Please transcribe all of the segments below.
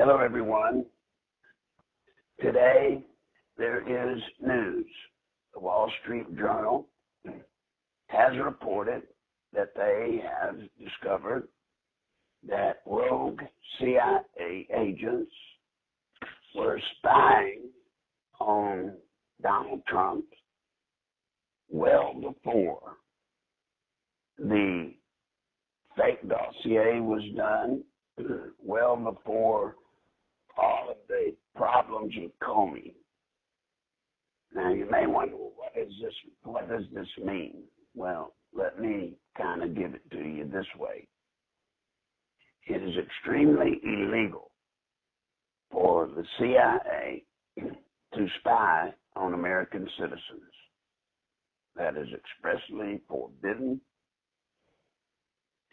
Hello, everyone. Today, there is news. The Wall Street Journal has reported that they have discovered that rogue CIA agents were spying on Donald Trump well before the fake dossier was done, well before all of the problems with Comey. Now, you may wonder, well, what does this mean? Well, let me kind of give it to you this way. It is extremely illegal for the CIA to spy on American citizens. That is expressly forbidden.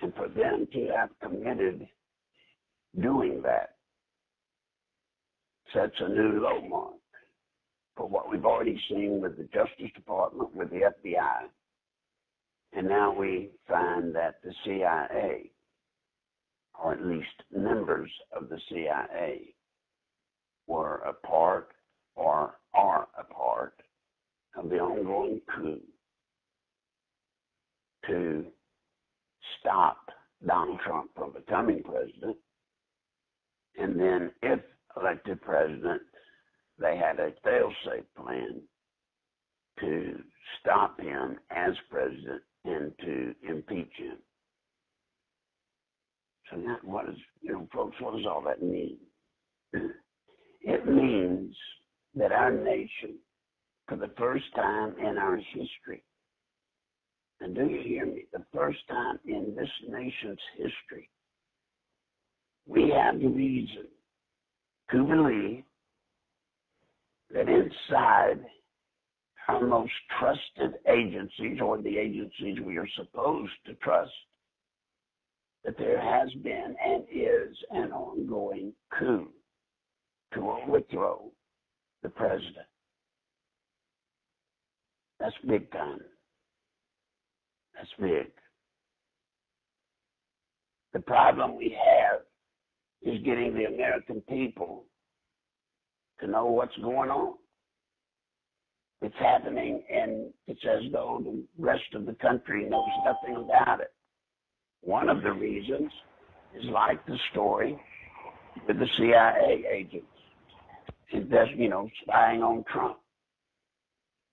And for them to have committed doing that sets a new low mark for what we've already seen with the Justice Department, with the FBI. And now we find that the CIA, or at least members of the CIA, were a part or are a part of the ongoing coup to stop Donald Trump from becoming president. And then, if elected president, they had a fail-safe plan to stop him as president and to impeach him. So now, folks, what does all that mean? It means that our nation, for the first time in our history, and do you hear me, the first time in this nation's history, we have reason to believe that inside our most trusted agencies, or the agencies we are supposed to trust, that there has been and is an ongoing coup to overthrow the president. That's big time. That's big. The problem we have is getting the American people to know what's going on. It's happening, and it's as though the rest of the country knows nothing about it. One of the reasons is like the story with the CIA agents, spying on Trump.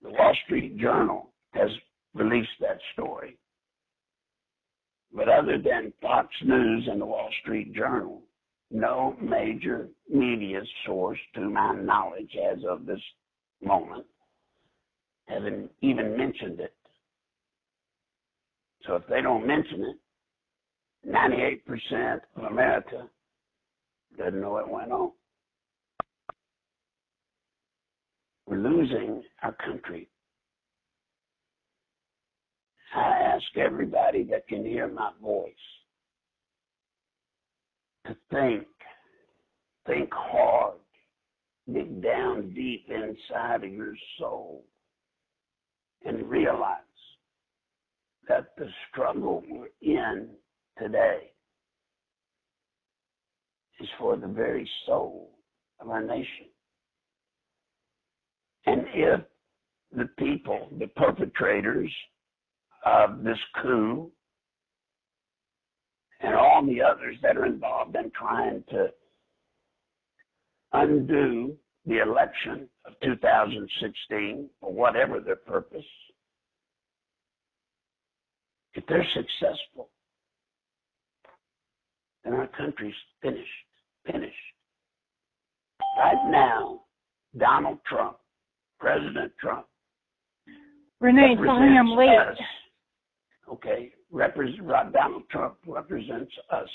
The Wall Street Journal has released that story. But other than Fox News and the Wall Street Journal, no major media source, to my knowledge as of this moment, has even mentioned it. So if they don't mention it, 98% of America doesn't know it went on. We're losing our country. I ask everybody that can hear my voice to think hard, dig down deep inside of your soul, and realize that the struggle we're in today is for the very soul of our nation. And if the people, the perpetrators of this coup, and all the others that are involved in trying to undo the election of 2016, for whatever their purpose, if they're successful, then our country's finished. Right now, Donald Trump, President Trump, Renee, sorry I'm late. Us. Okay, Donald Trump represents us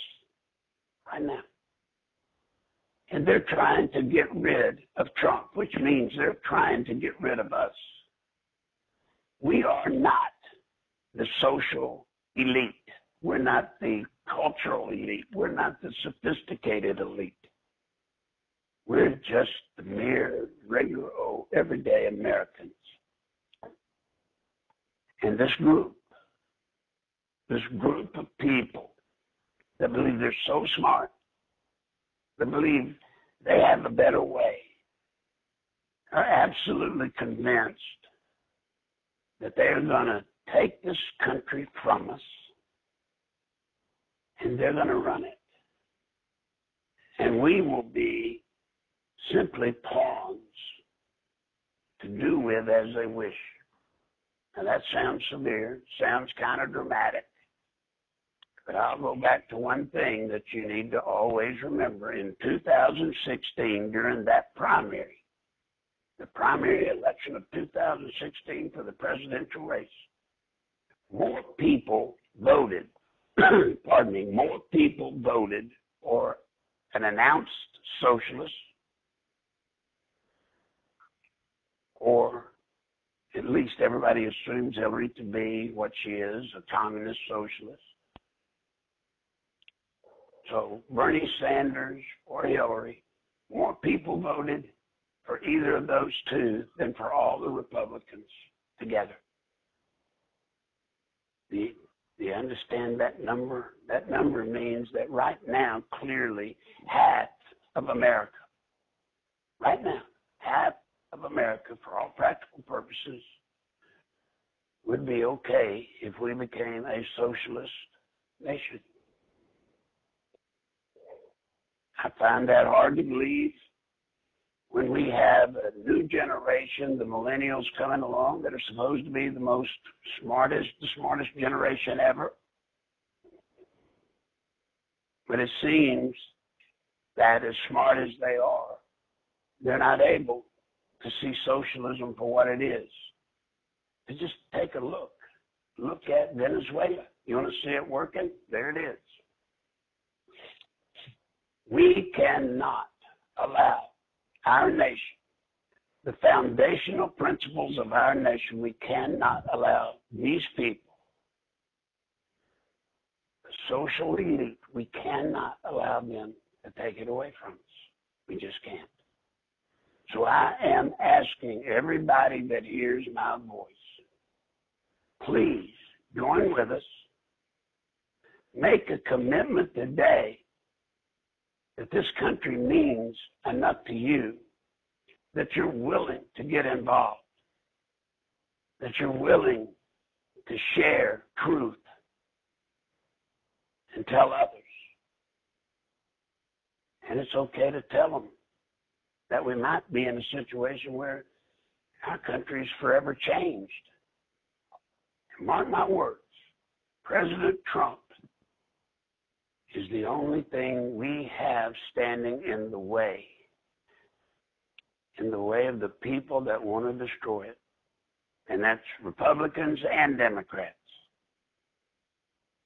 right now. And they're trying to get rid of Trump, which means they're trying to get rid of us. We are not the social elite. We're not the cultural elite. We're not the sophisticated elite. We're just the mere regular old everyday Americans. And this group of people that believe they're so smart, that believe they have a better way, are absolutely convinced that they're going to take this country from us and they're going to run it. And we will be simply pawns to do with as they wish. Now that sounds severe, sounds kind of dramatic, but I'll go back to one thing that you need to always remember. In 2016, during that primary, the primary election of 2016 for the presidential race, more people voted, more people voted for an announced socialist, or at least everybody assumes Hillary to be what she is, a communist socialist. So Bernie Sanders or Hillary, more people voted for either of those two than for all the Republicans together. Do you understand that number? That number means that right now, clearly, half of America, right now, half of America, for all practical purposes, would be okay if we became a socialist nation. I find that hard to believe when we have a new generation, the millennials coming along that are supposed to be the smartest generation ever. But it seems that as smart as they are, they're not able to see socialism for what it is. To just take a look. Look at Venezuela. You want to see it working? There it is. We cannot allow our nation, the foundational principles of our nation, we cannot allow these people, the social elite, we cannot allow them to take it away from us. We just can't. So I am asking everybody that hears my voice, please join with us. Make a commitment today that this country means enough to you, that you're willing to get involved, that you're willing to share truth and tell others. And it's okay to tell them that we might be in a situation where our country is forever changed. Mark my words, President Trump is the only thing we have standing in the way of the people that want to destroy it. And that's Republicans and Democrats.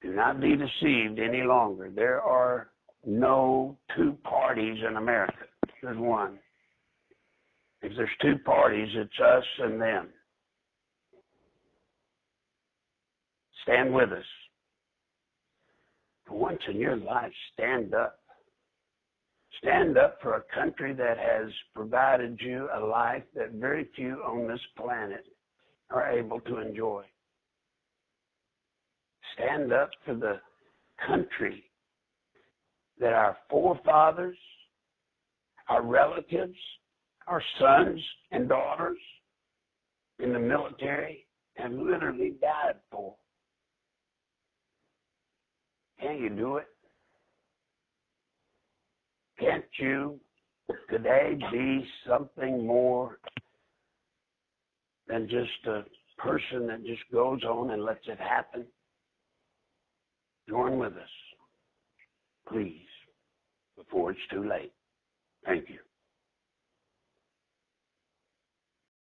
Do not be deceived any longer. There are no two parties in America. There's one. If there's two parties, it's us and them. Stand with us. For once in your life, stand up. Stand up for a country that has provided you a life that very few on this planet are able to enjoy. Stand up for the country that our forefathers, our relatives, our sons and daughters in the military have literally died for. Can you do it? Can't you today be something more than just a person that just goes on and lets it happen? Join with us, please, before it's too late. Thank you.